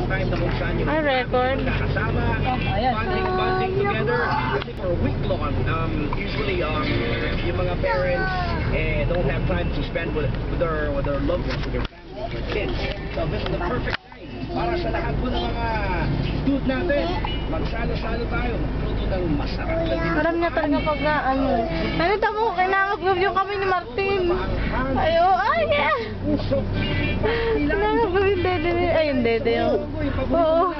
time na kung saan yung record. kasama, bonding together. Kasi for a week long, usually yung mga parents don't have time to spend with their loved ones, with their family, with their kids. So this is the perfect day para sa lahat po ng mga dude natin. Magsalo-salo tayo, magluto ng masarap na din. Alam niya talaga pag na ano. Nakita mo, kinangap yung kami ni Martin. Ayo, ay, yeah. Kinangap yung dede. Ay, yung dede yung. Oo.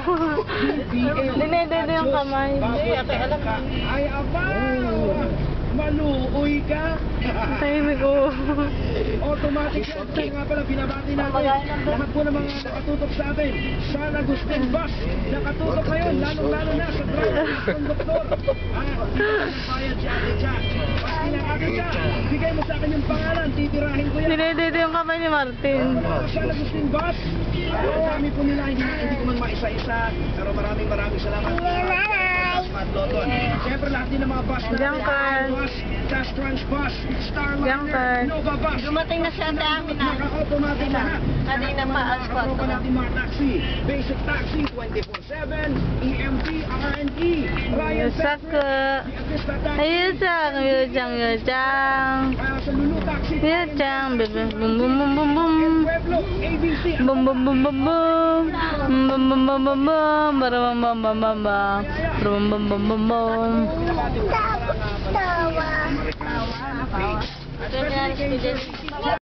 Dinedede yung kamay. Ay, aba! Maluoy ka! Tahimik ko. Automatic yan. Kaya nga pala, binabati natin lahat po ng mga nakatutok sa atin. San Agustin Bus, nakatutok ngayon, lalong-lalo na sa driver ng doktor. Bayad si Ate Cha. Pasti ng Ate Cha, bigay mo sa akin yung pangalan, titirahin ko yan. Dinedede yung kamay ni Martin. San Agustin Bus, ang dami po nila, hindi ko man maisa-isa, pero maraming salamat. At Loton. Siyempre lahat din ng mga bus natin. Junker. Bus, Task Trans Bus, Starliner, Nova Bus. Dumating na siya sa akin na. Naka-automatic lahat. Kanina pa asphalt. Nakaproba natin mga taxi. Basic Taxi, 24/7, EMT, RNE, Ryan Saka. Pepper, Yujang. sa Lulu Taxi, Yujang. Bum bum bum bum bum. Pueblo, ABC, Bum bum bum bum bum. Bum bum bum bum bum. Bum bum bum bum bum. Bum bum bum bum bum. Tawa. Ito na,